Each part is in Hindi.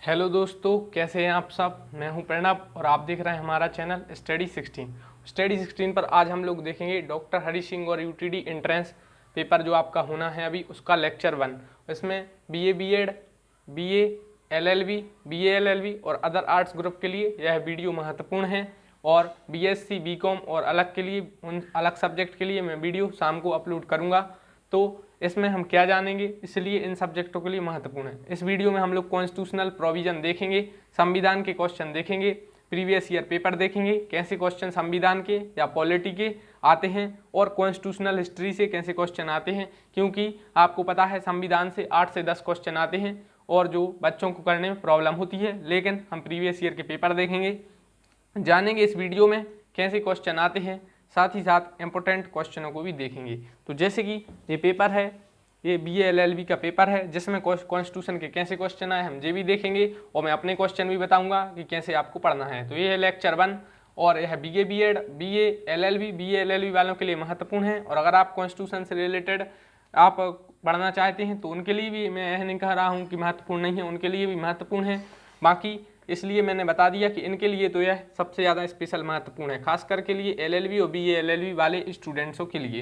हेलो दोस्तों, कैसे हैं आप सब। मैं हूं प्रणब और आप देख रहे हैं हमारा चैनल स्टडी 16 पर आज हम लोग देखेंगे डॉक्टर हरी सिंह और यूटीडी एंट्रेंस पेपर जो आपका होना है अभी, उसका लेक्चर 1। इसमें BA BEd, BA LLB, BA LLB और अदर आर्ट्स ग्रुप के लिए यह वीडियो महत्वपूर्ण है और बीएससी बीकॉम और अलग के लिए, उन अलग सब्जेक्ट के लिए मैं वीडियो शाम को अपलोड करूँगा। तो इसमें हम क्या जानेंगे, इसलिए इन सब्जेक्टों के लिए महत्वपूर्ण है। इस वीडियो में हम लोग कॉन्स्टिट्यूशनल प्रोविजन देखेंगे, संविधान के क्वेश्चन देखेंगे, प्रीवियस ईयर पेपर देखेंगे, कैसे क्वेश्चन संविधान के या पॉलिटी के आते हैं और कॉन्स्टिट्यूशनल हिस्ट्री से कैसे क्वेश्चन आते हैं, क्योंकि आपको पता है संविधान से 8 से 10 क्वेश्चन आते हैं और जो बच्चों को करने में प्रॉब्लम होती है। लेकिन हम प्रीवियस ईयर के पेपर देखेंगे, जानेंगे इस वीडियो में कैसे क्वेश्चन आते हैं, साथ ही साथ इम्पोर्टेंट क्वेश्चनों को भी देखेंगे। तो जैसे कि ये पेपर है, ये बीए एलएलबी का पेपर है जिसमें कॉन्स्टिट्यूशन के कैसे क्वेश्चन आए हम ये भी देखेंगे और मैं अपने क्वेश्चन भी बताऊंगा कि कैसे आपको पढ़ना है। तो ये है लेक्चर 1 और यह बीए बीएड, बीए एलएलबी वालों के लिए महत्वपूर्ण है। और अगर आप कॉन्स्टिट्यूशन से रिलेटेड आप पढ़ना चाहते हैं तो उनके लिए भी, मैं यह नहीं कह रहा हूँ कि महत्वपूर्ण नहीं है, उनके लिए भी महत्वपूर्ण है। बाकी इसलिए मैंने बता दिया कि इनके लिए तो यह सबसे ज़्यादा स्पेशल महत्वपूर्ण है, खासकर के लिए एलएलबी और बीए एलएलबी वाले स्टूडेंट्सों के लिए।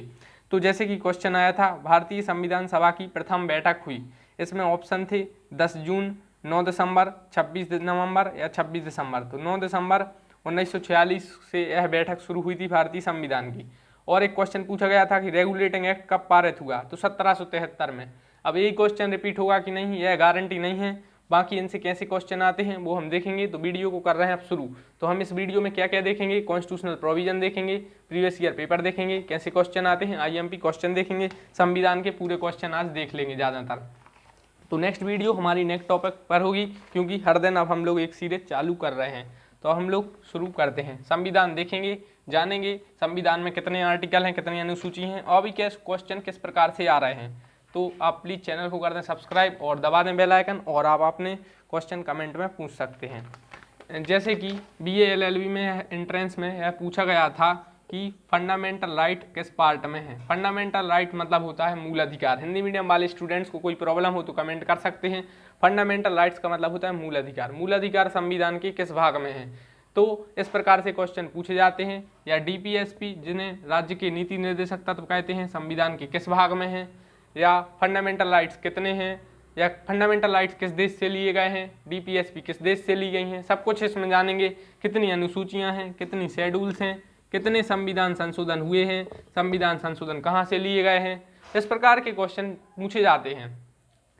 तो जैसे कि क्वेश्चन आया था, भारतीय संविधान सभा की प्रथम बैठक हुई। इसमें ऑप्शन थे 10 जून, 9 दिसंबर, 26 नवंबर या 26 दिसंबर। तो 9 दिसंबर 1946 से यह बैठक शुरू हुई थी भारतीय संविधान की। और एक क्वेश्चन पूछा गया था कि रेगुलेटिंग एक्ट कब पारित हुआ, तो 1773 में। अब यही क्वेश्चन रिपीट होगा कि नहीं, यह गारंटी नहीं है। बाकी इनसे कैसे क्वेश्चन आते हैं वो हम देखेंगे। तो वीडियो को कर रहे हैं अब शुरू। तो हम इस वीडियो में क्या क्या देखेंगे, कॉन्स्टिट्यूशनल प्रोविजन देखेंगे, प्रीवियस ईयर पेपर देखेंगे, कैसे क्वेश्चन आते हैं, आईएमपी क्वेश्चन देखेंगे, संविधान के पूरे क्वेश्चन आज देख लेंगे ज़्यादातर। तो नेक्स्ट वीडियो हमारी नेक्स्ट टॉपिक पर होगी, क्योंकि हर दिन अब हम लोग एक सीरीज चालू कर रहे हैं। तो हम लोग शुरू करते हैं। संविधान देखेंगे, जानेंगे संविधान में कितने आर्टिकल हैं, कितनी अनुसूची हैं और भी क्या क्वेश्चन किस प्रकार से आ रहे हैं। तो आप प्लीज़ चैनल को कर दें सब्सक्राइब और दबा दें बेल आइकन, और आप अपने क्वेश्चन कमेंट में पूछ सकते हैं। जैसे कि बीए एलएलबी में एंट्रेंस में यह पूछा गया था कि फंडामेंटल राइट किस पार्ट में है। फंडामेंटल राइट मतलब होता है मूल अधिकार। हिंदी मीडियम वाले स्टूडेंट्स को कोई प्रॉब्लम हो तो कमेंट कर सकते हैं। फंडामेंटल राइट्स का मतलब होता है मूल अधिकार। मूल अधिकार संविधान के किस भाग में है। तो इस प्रकार से क्वेश्चन पूछे जाते हैं। या डीपीएसपी, जिन्हें राज्य के नीति निर्देशक तत्व कहते हैं, संविधान के किस भाग में है। या फंडामेंटल राइट्स कितने हैं, या फंडामेंटल राइट्स किस देश से लिए गए हैं, डीपीएसपी किस देश से ली गई हैं, सब कुछ इसमें जानेंगे। कितनी अनुसूचियां हैं, कितनी शेड्यूल्स हैं, कितने संविधान संशोधन हुए हैं, संविधान संशोधन कहाँ से लिए गए हैं, इस प्रकार के क्वेश्चन पूछे जाते हैं।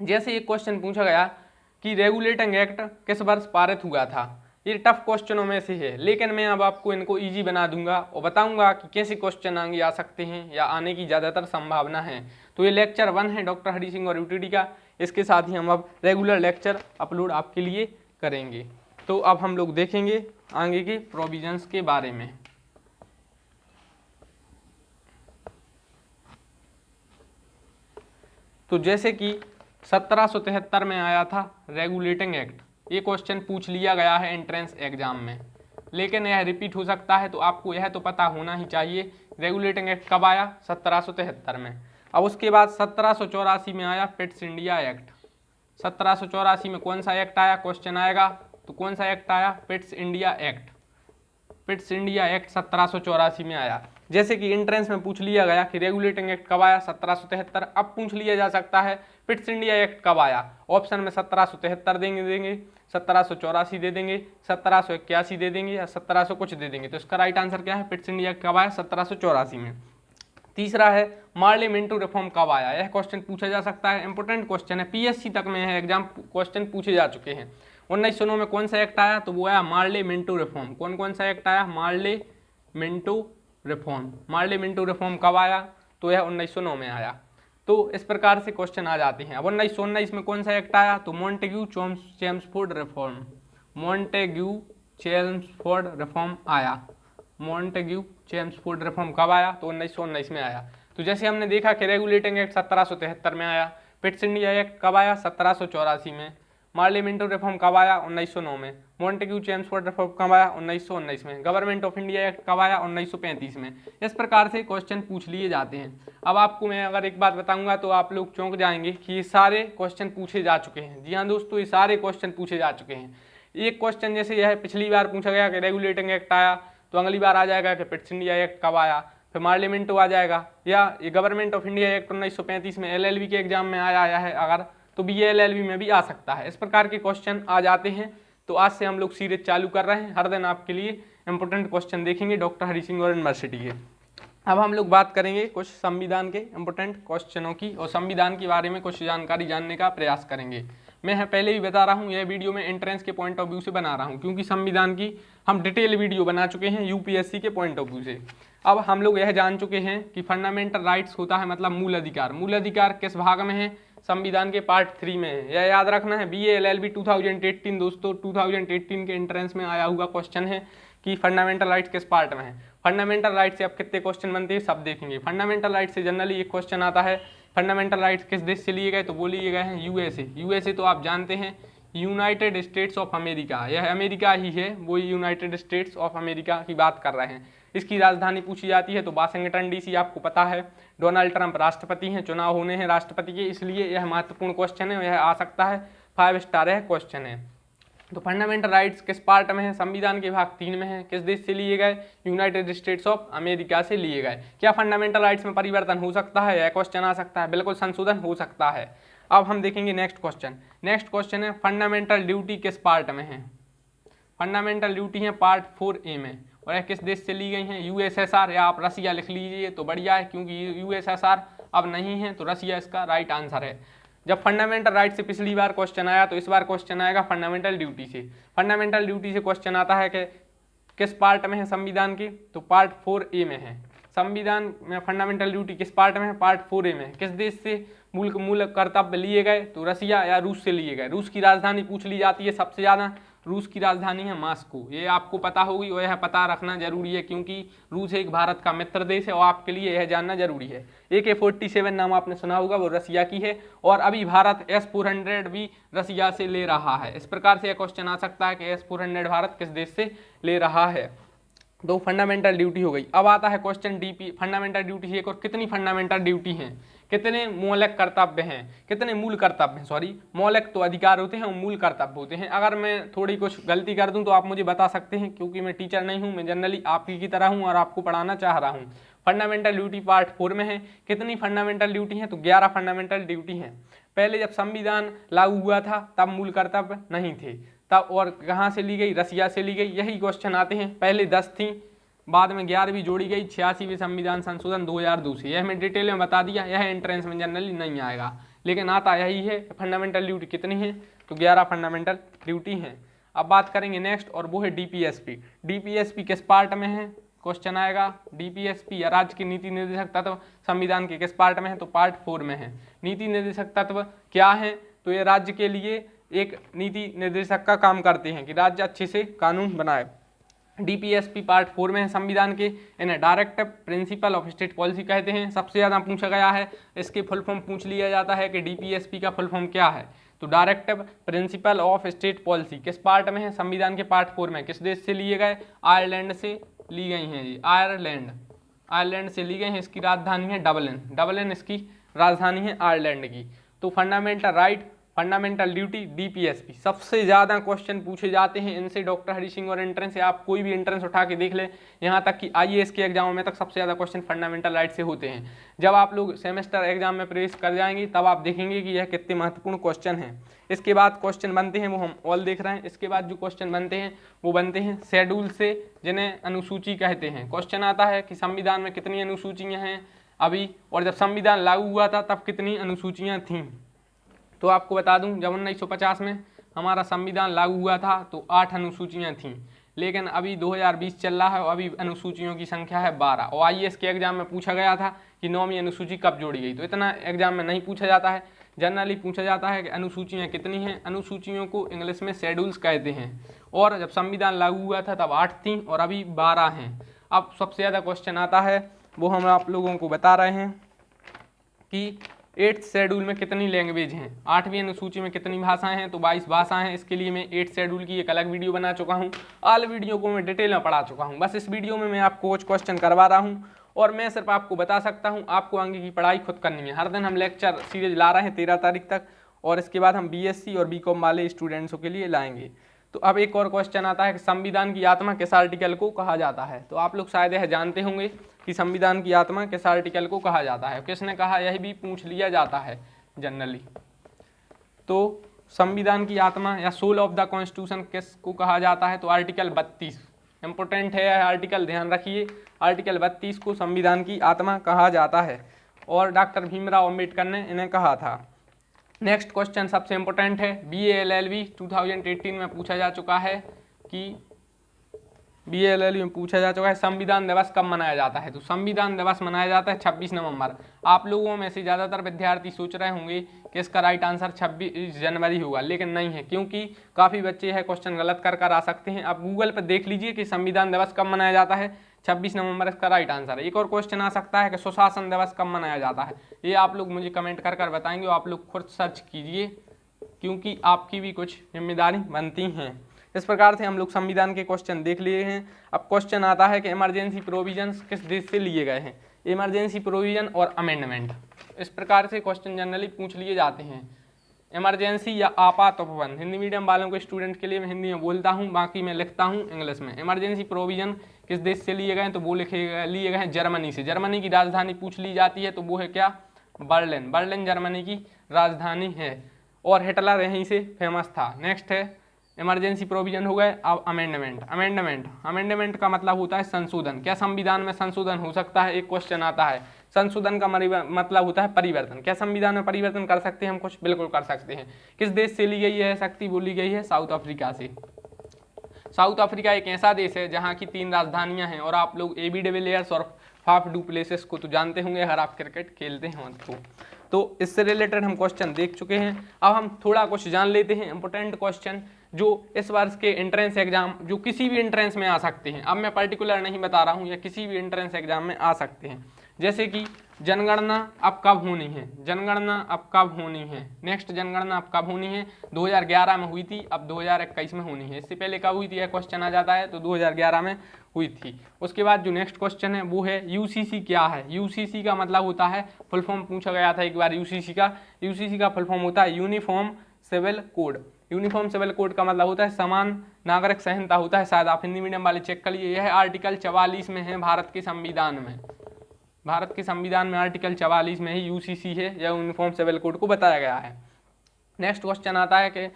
जैसे एक क्वेश्चन पूछा गया कि रेगुलेटिंग एक्ट किस वर्ष पारित हुआ था। ये टफ क्वेश्चनों में से है, लेकिन मैं अब आपको इनको इजी बना दूंगा और बताऊंगा कि कैसे क्वेश्चन आगे आ सकते हैं या आने की ज़्यादातर संभावना है। तो ये लेक्चर 1 है डॉक्टर हरी सिंह और यूटीडी का। इसके साथ ही हम अब रेगुलर लेक्चर अपलोड आपके लिए करेंगे। तो अब हम लोग देखेंगे आगे के प्रोविजंस के बारे में। तो जैसे कि 1773 में आया था रेगुलेटिंग एक्ट। ये क्वेश्चन पूछ लिया गया है एंट्रेंस एग्जाम में, लेकिन यह रिपीट हो सकता है। तो आपको यह तो पता होना ही चाहिए रेगुलेटिंग एक्ट कब आया, 1773 में। अब उसके बाद 1784 में आया पिट्स इंडिया एक्ट। 1784 में कौन सा एक्ट आया, क्वेश्चन आएगा तो कौन सा एक्ट आया, Pitt's India act. Pitt's India act 1784 में आया। जैसे कि एंट्रेंस में पूछ लिया गया कि रेगुलेटिंग एक्ट कब आया, 1773। अब पूछ लिया जा सकता है पिट्स इंडिया एक्ट कब आया। ऑप्शन में 1773 देंगे, 1784 दे देंगे, 1781 दे देंगे या 1700 कुछ दे देंगे। तो इसका राइट आंसर क्या है, पिट्स इंडिया एक्ट कब आया, 1784 में। तीसरा है मार्ले मिंटो रिफॉर्म कब आया। यह क्वेश्चन पूछा जा सकता है, इंपॉर्टेंट क्वेश्चन है, पीएससी तक में है, एग्जाम क्वेश्चन पूछे जा चुके हैं। 1909 में कौन सा एक्ट आया, तो वो आया मार्ले मिंटो रिफॉर्म। कौन सा एक्ट आया, Morley Minto reform. Morley Minto reform कब आया, तो यह 1909 में आया। तो इस प्रकार से क्वेश्चन आ जाते हैं। अब 1919 में कौन सा एक्ट आया, तो Montagu Chelmsford reform. Montagu Chelmsford reform आया। मॉन्टेग्यू चेम्सफोर्ड रिफॉर्म कब आया, तो 1919 में आया। तो जैसे हमने देखा कि रेगुलेटिंग एक्ट 1773 में आया। पिट्स इंडिया एक्ट कब आया, 1784 में। मार्ले मिंटो रिफॉर्म कब आया? 1909 में। मॉन्टेग्यू चेम्सफोर्ड रिफॉर्म कब आया? 1919 में। गवर्नमेंट ऑफ इंडिया एक्ट कब आया? 1935 में। इस प्रकार से क्वेश्चन पूछ लिए जाते हैं। अब आपको मैं अगर एक बात बताऊंगा तो आप लोग चौंक जाएंगे कि ये सारे क्वेश्चन पूछे जा चुके हैं। जी हाँ दोस्तों, ये सारे क्वेश्चन पूछे जा चुके हैं। एक क्वेश्चन जैसे यह पिछली बार पूछा गया कि रेगुलेटिंग एक्ट आया, तो अगली बार आ जाएगा कि पिट्स इंडिया एक्ट कब आया, फिर मार्लिमेंटो आ जाएगा, या ये गवर्नमेंट ऑफ इंडिया एक्ट 1935 में एलएलबी के एग्जाम में आया है अगर, तो बीएलएलबी में भी आ सकता है। इस प्रकार के क्वेश्चन आ जाते हैं। तो आज से हम लोग सीरीज चालू कर रहे हैं, हर दिन आपके लिए इंपोर्टेंट क्वेश्चन देखेंगे डॉक्टर हरि सिंह गौर यूनिवर्सिटी के। अब हम लोग बात करेंगे कुछ संविधान के इंपोर्टेंट क्वेश्चनों की और संविधान के बारे में कुछ जानकारी जानने का प्रयास करेंगे। मैं पहले भी बता रहा हूँ, यह वीडियो में एंट्रेंस के पॉइंट ऑफ व्यू से बना रहा हूँ, क्योंकि संविधान की हम डिटेल वीडियो बना चुके हैं यूपीएससी के पॉइंट ऑफ व्यू से। अब हम लोग यह जान चुके हैं कि फंडामेंटल राइट्स होता है मतलब मूल अधिकार। मूल अधिकार किस भाग में है? संविधान के पार्ट 3 में है। यह याद रखना है। BA-LLB 2018 दोस्तों 2018 के एंट्रेंस में आया हुआ क्वेश्चन है कि फंडामेंटल राइट्स किस पार्ट में है। फंडामेंटल राइट से अब कितने क्वेश्चन बनते हैं सब देखेंगे। फंडामेंटल राइट से जनरली एक क्वेश्चन आता है, फंडामेंटल राइट्स किस देश से लिए गए? तो वो लिए गए हैं यूएसए। यूएसए तो आप जानते हैं यूनाइटेड स्टेट्स ऑफ अमेरिका, यह अमेरिका ही है, वो यूनाइटेड स्टेट्स ऑफ अमेरिका की बात कर रहे हैं। इसकी राजधानी पूछी जाती है तो वाशिंगटन डीसी आपको पता है। डोनाल्ड ट्रंप राष्ट्रपति हैं, चुनाव होने हैं राष्ट्रपति के, इसलिए यह महत्वपूर्ण क्वेश्चन है, यह आ सकता है 5 स्टार यह क्वेश्चन है। तो फंडामेंटल राइट्स किस पार्ट में है? संविधान के भाग 3 में है। किस देश से लिए गए? यूनाइटेड स्टेट्स ऑफ अमेरिका से लिए गए। क्या फंडामेंटल राइट्स में परिवर्तन हो सकता है? यह क्वेश्चन आ सकता है, बिल्कुल संशोधन हो सकता है। अब हम देखेंगे नेक्स्ट क्वेश्चन। नेक्स्ट क्वेश्चन है फंडामेंटल ड्यूटी किस पार्ट में है? फंडामेंटल ड्यूटी है पार्ट 4A में, और यह किस देश से ली गई हैं? यूएसएसआर, या आप रसिया लिख लीजिए तो बढ़िया है, क्योंकि यूएसएसआर अब नहीं है, तो रसिया इसका राइट आंसर है। जब फंडामेंटल राइट से पिछली बार क्वेश्चन आया तो इस बार क्वेश्चन आएगा फंडामेंटल ड्यूटी से। फंडामेंटल ड्यूटी से क्वेश्चन आता है कि किस पार्ट में है संविधान के? तो पार्ट 4A में है। संविधान में फंडामेंटल ड्यूटी किस पार्ट में है? पार्ट 4A में है। किस देश से मूल कर्तव्य लिए गए? तो रसिया या रूस से लिए गए। रूस की राजधानी पूछ ली जाती है सबसे ज़्यादा, रूस की राजधानी है मॉस्को, ये आपको पता होगी और यह पता रखना जरूरी है, क्योंकि रूस एक भारत का मित्र देश है और आपके लिए यह जानना जरूरी है। AK-47 नाम आपने सुना होगा, वो रसिया की है, और अभी भारत S-400 भी रसिया से ले रहा है। इस प्रकार से यह क्वेश्चन आ सकता है कि S-400 भारत किस देश से ले रहा है। दो फंडामेंटल ड्यूटी हो गई। अब आता है क्वेश्चन डीपी फंडामेंटल ड्यूटी से एक और, कितनी फंडामेंटल ड्यूटी हैं? कितने मौलिक कर्तव्य हैं? कितने मूल कर्तव्य हैं? सॉरी, मौलिक तो अधिकार होते हैं और मूल कर्तव्य होते हैं। अगर मैं थोड़ी कुछ गलती कर दूं तो आप मुझे बता सकते हैं, क्योंकि मैं टीचर नहीं हूं, मैं जनरली आपकी की तरह हूं और आपको पढ़ाना चाह रहा हूं। फंडामेंटल ड्यूटी पार्ट 4 में है। कितनी फंडामेंटल ड्यूटी हैं? तो 11 फंडामेंटल ड्यूटी हैं। पहले जब संविधान लागू हुआ था तब मूल कर्तव्य नहीं थे, तब और कहाँ से ली गई? रसिया से ली गई। यही क्वेश्चन आते हैं। पहले 10 थी, बाद में 11वीं जोड़ी गई 86वें संविधान संशोधन 2002 से। यह मैं डिटेल में बता दिया, यह एंट्रेंस में जनरली नहीं आएगा, लेकिन आता यही है। फंडामेंटल ड्यूटी कितनी है? तो 11 फंडामेंटल ड्यूटी हैं। अब बात करेंगे नेक्स्ट, और वो है डीपीएसपी। डीपीएसपी किस पार्ट में है? क्वेश्चन आएगा डीपीएसपी या राज्य के नीति निर्देशक तत्व संविधान के किस पार्ट में है? तो पार्ट 4 में है। नीति निर्देशक तत्व क्या है? तो ये राज्य के लिए एक नीति निर्देशक का काम करते हैं कि राज्य अच्छे से कानून बनाए। डीपीएसपी पार्ट 4 में है संविधान के। इन्हें directive principle of state policy कहते हैं। सबसे ज़्यादा पूछा गया है, इसके फुल फॉर्म पूछ लिया जाता है कि डीपीएसपी का फुल फॉर्म क्या है? तो directive principle of state policy किस पार्ट में है? संविधान के पार्ट 4 में। किस देश से लिए गए? आयरलैंड से ली गई हैं जी, आयरलैंड से ली गई हैं। इसकी राजधानी है डबलिन इसकी राजधानी है आयरलैंड की। तो fundamental right, fundamental duty, DPSP सबसे ज़्यादा क्वेश्चन पूछे जाते हैं इनसे। डॉक्टर हरि सिंह और एंट्रेंस से आप कोई भी एंट्रेंस उठा के देख ले, यहाँ तक कि आईएएस के एग्जामों में तक सबसे ज़्यादा क्वेश्चन फंडामेंटल राइट से होते हैं। जब आप लोग सेमेस्टर एग्जाम में प्रवेश कर जाएंगे तब आप देखेंगे कि यह कितने महत्वपूर्ण क्वेश्चन हैं। इसके बाद क्वेश्चन बनते हैं, वो हम ऑल देख रहे हैं। इसके बाद जो क्वेश्चन बनते हैं वो बनते हैं शेड्यूल से, जिन्हें अनुसूची कहते हैं। क्वेश्चन आता है कि संविधान में कितनी अनुसूचियाँ हैं अभी, और जब संविधान लागू हुआ था तब कितनी अनुसूचियाँ थीं। तो आपको बता दूं, जब 1950 में हमारा संविधान लागू हुआ था तो 8 अनुसूचियां थीं, लेकिन अभी 2020 चल रहा है और अभी अनुसूचियों की संख्या है 12। और आईएएस के एग्जाम में पूछा गया था कि 9वीं अनुसूची कब जोड़ी गई, तो इतना एग्जाम में नहीं पूछा जाता है। जनरली पूछा जाता है कि अनुसूचियाँ कितनी हैं। अनुसूचियों को इंग्लिश में शेड्यूल्स कहते हैं, और जब संविधान लागू हुआ था तब 8 थीं और अभी 12 हैं। अब सबसे ज़्यादा क्वेश्चन आता है वो हम आप लोगों को बता रहे हैं कि 8th शेड्यूल में कितनी लैंग्वेज हैं, 8वीं अनुसूची में कितनी भाषाएं हैं, तो 22 भाषाएं हैं। इसके लिए मैं 8th शेड्यूल की एक अलग वीडियो बना चुका हूं, ऑल वीडियो को मैं डिटेल में पढ़ा चुका हूं। बस इस वीडियो में मैं आपको कुछ क्वेश्चन करवा रहा हूं और मैं सिर्फ आपको बता सकता हूं, आपको आगे की पढ़ाई खुद करनी है। हर दिन हम लेक्चर सीरीज ला रहे हैं 13 तारीख तक, और इसके बाद हम BSc और BCom वाले स्टूडेंट्सों के लिए लाएंगे। तो अब एक और क्वेश्चन आता है कि संविधान की आत्मा किस आर्टिकल को कहा जाता है। तो आप लोग शायद यह जानते होंगे कि संविधान की आत्मा किस आर्टिकल को कहा जाता है। किसने कहा, यह भी पूछ लिया जाता है जनरली। तो संविधान की आत्मा या सोल ऑफ द कॉन्स्टिट्यूशन किसको कहा जाता है, तो आर्टिकल 32 इंपोर्टेंट है यह आर्टिकल, ध्यान रखिए। आर्टिकल 32 को संविधान की आत्मा कहा जाता है और डॉक्टर भीमराव अम्बेडकर ने इन्हें कहा था। नेक्स्ट क्वेश्चन सबसे इंपॉर्टेंट है, BALLB 2018 में पूछा जा चुका है कि BALLB में पूछा जा चुका है संविधान दिवस कब मनाया जाता है। तो संविधान दिवस मनाया जाता है 26 नवंबर। आप लोगों में से ज़्यादातर विद्यार्थी सोच रहे होंगे कि इसका राइट आंसर 26 जनवरी होगा, लेकिन नहीं है, क्योंकि काफ़ी बच्चे यह क्वेश्चन गलत कर आ सकते हैं। आप गूगल पर देख लीजिए कि संविधान दिवस कब मनाया जाता है, 26 नवंबर इसका राइट आंसर है। एक और क्वेश्चन आ सकता है कि सुशासन दिवस कब मनाया जाता है। ये आप लोग मुझे कमेंट कर बताएंगे, आप लोग खुद सर्च कीजिए, क्योंकि आपकी भी कुछ जिम्मेदारी बनती हैं। इस प्रकार से हम लोग संविधान के क्वेश्चन देख लिए हैं। अब क्वेश्चन आता है कि इमरजेंसी प्रोविजंस किस देश से लिए गए हैं। इमरजेंसी प्रोविजन और अमेंडमेंट, इस प्रकार से क्वेश्चन जनरली पूछ लिए जाते हैं। इमरजेंसी या आपात उपबंध, हिंदी मीडियम वालों के स्टूडेंट के लिए मैं हिंदी में बोलता हूँ, बाकी मैं लिखता हूँ इंग्लिश में। इमरजेंसी प्रोविजन किस देश से लिए गए हैं, तो वो लिए गए हैं जर्मनी से। जर्मनी की राजधानी पूछ ली जाती है, तो वो है क्या, बर्लिन। बर्लिन जर्मनी की राजधानी है और हिटलर यहीं से फेमस था। नेक्स्ट है इमरजेंसी प्रोविजन हो गए। अब अमेंडमेंट का मतलब होता है संशोधन। क्या संविधान में संशोधन हो सकता है, एक क्वेश्चन आता है। संशोधन का मतलब होता है परिवर्तन। क्या संविधान में परिवर्तन कर सकते हैं हम कुछ, बिल्कुल कर सकते हैं। किस देश से ली गई है शक्ति, वो ली गई है साउथ अफ्रीका से। साउथ अफ्रीका एक ऐसा देश है जहाँ की 3 राजधानियाँ हैं, और आप लोग AB डिविलियर्स और फाफ डू प्लेसेस को तो जानते होंगे अगर आप क्रिकेट खेलते हैं तो इससे रिलेटेड हम क्वेश्चन देख चुके हैं। अब हम थोड़ा कुछ जान लेते हैं इंपोर्टेंट क्वेश्चन जो इस वर्ष के एंट्रेंस एग्जाम, जो किसी भी एंट्रेंस में आ सकते हैं। अब मैं पर्टिकुलर नहीं बता रहा हूँ, या किसी भी एंट्रेंस एग्जाम में आ सकते हैं। जैसे कि जनगणना अब कब होनी है, जनगणना अब कब होनी है। नेक्स्ट जनगणना अब कब होनी है, 2011 में हुई थी, अब 2021 में होनी है। इससे पहले कब हुई थी यह क्वेश्चन आ जाता है, तो 2011 में हुई थी। उसके बाद जो नेक्स्ट क्वेश्चन है वो है UCC क्या है। UCC का मतलब होता है, फुल फॉर्म पूछा गया था एक बार UCC का फुल फॉर्म होता है uniform civil code. Uniform civil code का मतलब होता है समान नागरिक संहिता होता है। शायद आप हिंदी मीडियम वाले चेक कर लिए। यह आर्टिकल 44 में है भारत के संविधान में। भारत के संविधान में आर्टिकल 44 में ही UCC है, या यूनिफॉर्म सिविल कोड को बताया गया है। नेक्स्ट क्वेश्चन आता है कि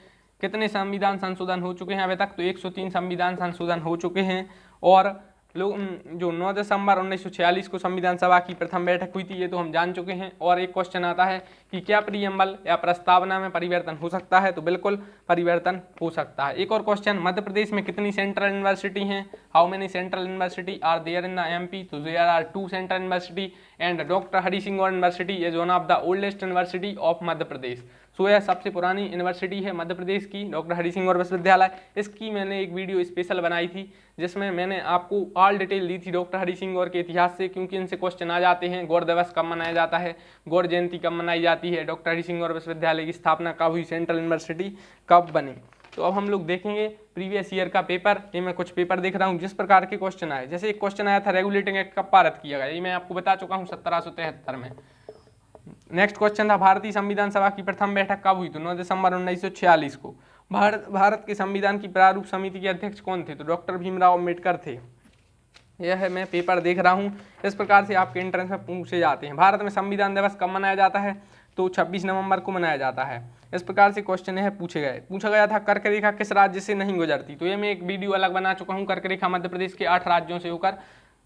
कितने संविधान संशोधन हो चुके हैं अभी तक, तो 103 संविधान संशोधन हो चुके हैं। और लोग जो 9 दिसंबर 1946 को संविधान सभा की प्रथम बैठक हुई थी, ये तो हम जान चुके हैं। और एक क्वेश्चन आता है कि क्या प्रीएम्बल या प्रस्तावना में परिवर्तन हो सकता है, तो बिल्कुल परिवर्तन हो सकता है। एक और क्वेश्चन, मध्य प्रदेश में कितनी सेंट्रल यूनिवर्सिटी हैं, how many central university are there in the MP, तो there are 2 central university and doctor Hari Singh university is one of the oldest university of Madhya Pradesh. So यह सबसे पुरानी यूनिवर्सिटी है मध्य प्रदेश की, डॉक्टर हरि सिंह विश्वविद्यालय। इसकी मैंने एक वीडियो स्पेशल बनाई थी, जिसमें मैंने आपको ऑल डिटेल दी थी डॉक्टर हरि सिंह के इतिहास से, क्योंकि इनसे क्वेश्चन आ जाते हैं। गौर दिवस कब मनाया जाता है, गौर जयंती कब मनाई जाती है, डॉक्टर हरि सिंह विश्वविद्यालय की स्थापना कब हुई, सेंट्रल यूनिवर्सिटी कब बनी। तो अब हम लोग देखेंगे प्रीवियस ईयर का पेपर। ये मैं कुछ पेपर देख रहा हूँ जिस प्रकार के क्वेश्चन आए। जैसे एक क्वेश्चन आया था रेगुलेटिंग एक्ट कब पारित किया गया, ये मैं आपको बता चुका हूँ 1773 में। नेक्स्ट क्वेश्चन था भारतीय संविधान सभा की प्रथम बैठक कब हुई, तो 9 दिसंबर 1946 को। भारत के संविधान की प्रारूप समिति के अध्यक्ष कौन थे, तो डॉक्टर भीमराव अम्बेडकर थे। यह है मैं पेपर देख रहा हूँ। इस प्रकार से आपके एंट्रेंस में पूछे जाते हैं। भारत में संविधान दिवस कब मनाया जाता है, तो 26 नवंबर को मनाया जाता है। इस प्रकार से क्वेश्चन यह पूछा गया था कर्क रेखा किस राज्य से नहीं गुजरती, तो ये मैं एक वीडियो अलग बना चुका हूँ। कर्क रेखा मध्य प्रदेश के 8 राज्यों से होकर,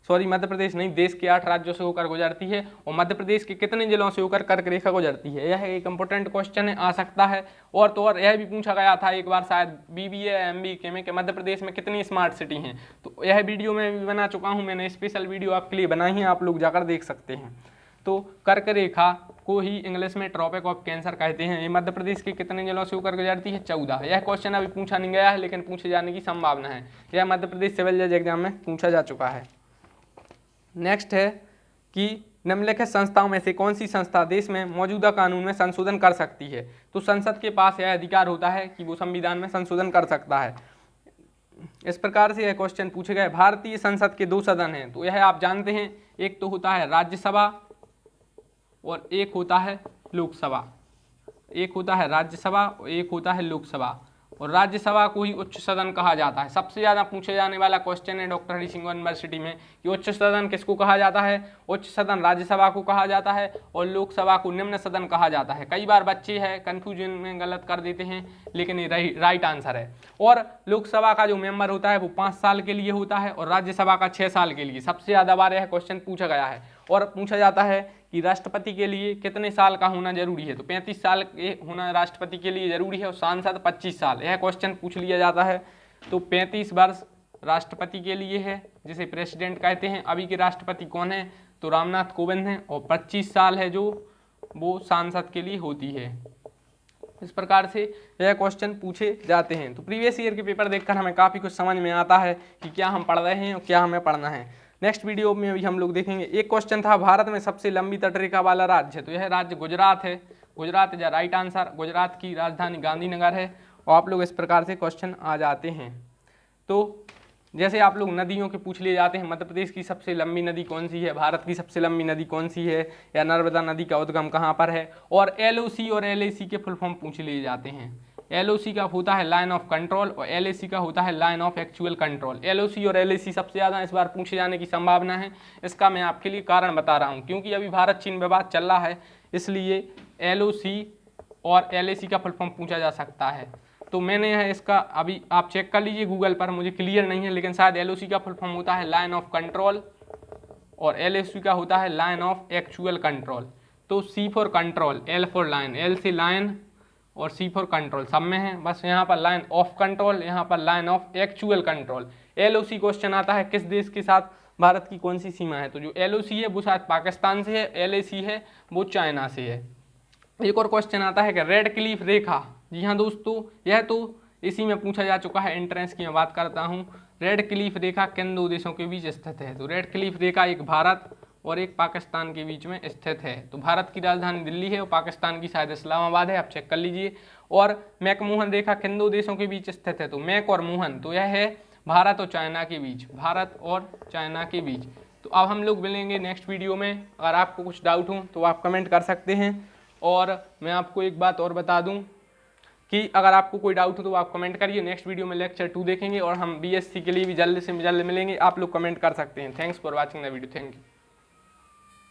मध्य प्रदेश नहीं, देश के 8 राज्यों से होकर गुजरती है। और मध्य प्रदेश के कितने जिलों से होकर कर्क रेखा गुजरती है, यह एक इंपॉर्टेंट क्वेश्चन है, आ सकता है। और तो और यह भी पूछा गया था एक बार शायद BBA MBK में कि मध्य प्रदेश में कितनी स्मार्ट सिटी हैं, तो यह वीडियो मैं भी बना चुका हूँ। मैंने स्पेशल वीडियो आपके लिए बनाई है, आप लोग जाकर देख सकते हैं। तो कर्क रेखा को ही इंग्लिश में ट्रॉपिक ऑफ कैंसर कहते हैं। ये मध्य प्रदेश के कितने जिलों से होकर गुजरती है, 14। यह क्वेश्चन अभी पूछा नहीं गया है, लेकिन पूछे जाने की संभावना है। यह मध्य प्रदेश सिविल जज एग्जाम में पूछा जा चुका है। नेक्स्ट है कि निम्नलिखित संस्थाओं में से कौन सी संस्था देश में मौजूदा कानून में संशोधन कर सकती है? तो संसद के पास यह अधिकार होता है कि वो संविधान में संशोधन कर सकता है। इस प्रकार से यह क्वेश्चन पूछे गए। भारतीय संसद के 2 सदन हैं, तो यह आप जानते हैं, एक तो होता है राज्यसभा और एक होता है लोकसभा। एक होता है राज्यसभा और एक होता है लोकसभा, और राज्यसभा को ही उच्च सदन कहा जाता है। सबसे ज़्यादा पूछे जाने वाला क्वेश्चन है डॉक्टर हरि सिंह यूनिवर्सिटी में कि उच्च सदन किसको कहा जाता है? उच्च सदन राज्यसभा को कहा जाता है और लोकसभा को निम्न सदन कहा जाता है। कई बार बच्चे हैं कन्फ्यूजन में गलत कर देते हैं, लेकिन ये राइट आंसर है। और लोकसभा का जो मेंबर होता है वो 5 साल के लिए होता है और राज्यसभा का 6 साल के लिए। सबसे ज़्यादा बार यह क्वेश्चन पूछा गया है। और पूछा जाता है कि राष्ट्रपति के लिए कितने साल का होना जरूरी है? तो 35 साल के होना राष्ट्रपति के लिए जरूरी है और सांसद 25 साल। यह क्वेश्चन पूछ लिया जाता है। तो 35 वर्ष राष्ट्रपति के लिए है, जिसे प्रेसिडेंट कहते हैं। अभी के राष्ट्रपति कौन है? तो रामनाथ कोविंद हैं। और 25 साल है जो वो सांसद के लिए होती है। इस प्रकार से यह क्वेश्चन पूछे जाते हैं। तो प्रीवियस ईयर के पेपर देखकर हमें काफ़ी कुछ समझ में आता है कि क्या हम पढ़ रहे हैं और क्या हमें पढ़ना है। नेक्स्ट वीडियो में भी हम लोग देखेंगे। एक क्वेश्चन था, भारत में सबसे लंबी तटरेखा वाला राज्य है, तो यह राज्य गुजरात है। Gujarat is right answer. Gujarat की राजधानी गांधीनगर है। और आप लोग इस प्रकार से क्वेश्चन आ जाते हैं। तो जैसे आप लोग नदियों के पूछ लिए जाते हैं, मध्य प्रदेश की सबसे लंबी नदी कौन सी है, भारत की सबसे लंबी नदी कौन सी है, या नर्मदा नदी का उद्गम कहाँ पर है, और LOC और LAC के फुल फॉर्म पूछ लिए जाते हैं। LOC का होता है लाइन ऑफ कंट्रोल और LAC का होता है line of actual control. LOC और LAC सबसे ज़्यादा इस बार पूछे जाने की संभावना है। इसका मैं आपके लिए कारण बता रहा हूँ, क्योंकि अभी भारत चीन विवाद चल रहा है, इसलिए LOC और LAC का फुल फॉर्म पूछा जा सकता है। तो मैंने यह इसका अभी आप चेक कर लीजिए गूगल पर, मुझे क्लियर नहीं है, लेकिन शायद LOC का फुल फॉर्म होता है लाइन ऑफ कंट्रोल और LAC का होता है लाइन ऑफ एक्चुअल कंट्रोल। तो C for control, L for line, L से लाइन और C फॉर कंट्रोल सब में है। बस यहाँ पर लाइन ऑफ कंट्रोल, यहाँ पर line of actual control. LOC question आता है किस देश के साथ भारत की कौन सी सीमा है, तो जो LOC है वो शायद पाकिस्तान से है, LAC है वो चाइना से है। एक और क्वेश्चन आता है कि रेड क्लिफ रेखा, जी हाँ दोस्तों, यह तो इसी में पूछा जा चुका है, एंट्रेंस की मैं बात करता हूँ। रेड क्लिफ रेखा किन 2 देशों के बीच स्थित है? तो रेड क्लिफ रेखा एक भारत और एक पाकिस्तान के बीच में स्थित है। तो भारत की राजधानी दिल्ली है और पाकिस्तान की शायद इस्लामाबाद है, आप चेक कर लीजिए। और मैकमोहन रेखा किन 2 देशों के बीच स्थित है? तो मैक और मोहन, तो यह है भारत और चाइना के बीच, भारत और चाइना के बीच। तो अब हम लोग मिलेंगे नेक्स्ट वीडियो में। अगर आपको कुछ डाउट हो तो आप कमेंट कर सकते हैं। और मैं आपको एक बात और बता दूं कि अगर आपको कोई डाउट हो तो आप कमेंट करिए। नेक्स्ट वीडियो में लेक्चर 2 देखेंगे और हम BSc के लिए भी जल्द से जल्द मिलेंगे। आप लोग कमेंट कर सकते हैं। Thanks for watching the video. Thank you.